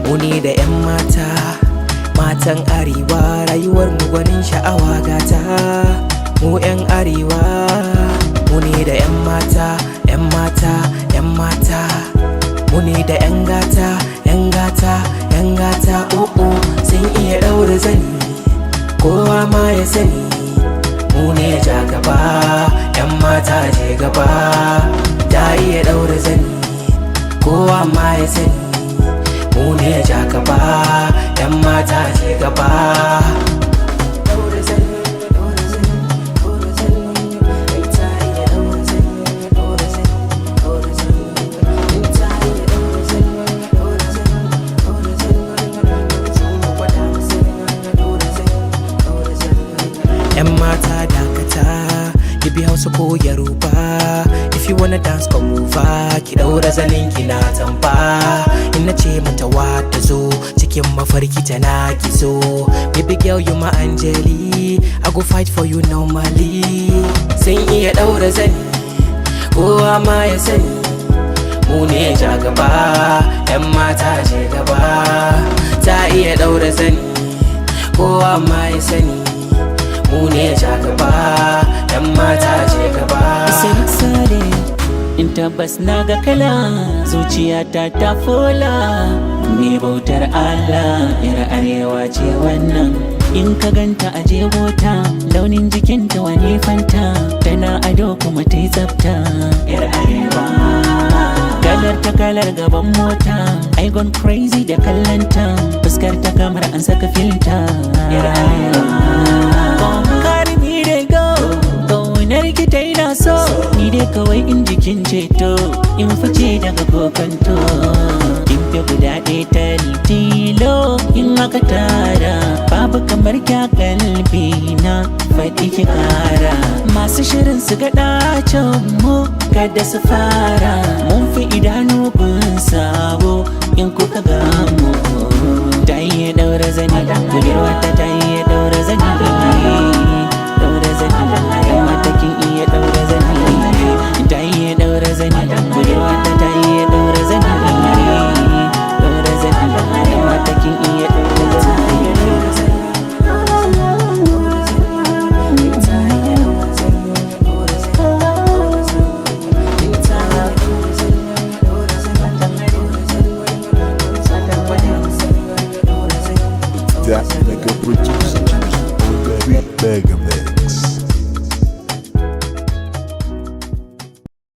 Muni da 'yan mata, matan arewa, rayuwar mu gwanin sha'awa gata. Mu 'yan arewa, muni da 'yan mata, 'yan mata, 'yan mata. Muni da 'yan gata, 'yan gata, 'yan gata. Sun iya ɗaura zani, kowa ma ya sani. Mu ne ja gaba, 'yan mata je gaba. Ta iya ɗaura zani, kowa ma ya sani. Mu ne ja gaba, 'yan mata je gaba. Yan mata dakata, ki bi Hausa ko Yoruba. If you wanna dance come over, ki daura zanin ki na tamba. In na ce mata wata zo, cikin mafarki tana ki so. Baby girl you my Angeli, I go fight for you normally. Sun iya daura zani, kowa ma ya sani. Mu ne ja gaba, 'yan mata je gaba. Ta iya daura zani, kowa ma ya sani. Mu ne ja gaba, 'yan mata je gaba. Sadiq Saleh, in tabbas na ga kala, zuciyata ta fola. Me bautar Allah, yar arewa ce wannan. In ka ganta a jebota, launin jikinta wani fanta. Tana ado kuma ta yi tsafta, yar arewa. Kalar ta kalar gaban mota, I gone crazy da kallanta. Fuskar ta kamar an saka filta, yar arewa. Ki ta ina so, ni dai kawai in jikin ceto, in fice daga kokanto. In fi guda ɗaya ta tilo, in aka tara babu kamar kya kalbi na faɗi ki ƙara. Masu shirin su ga ɗacin mu kada su fara, mun fi idanu gun sabo in kuka gamu. Ta iya ɗaura zani, budurwa ta iya ɗaura zani.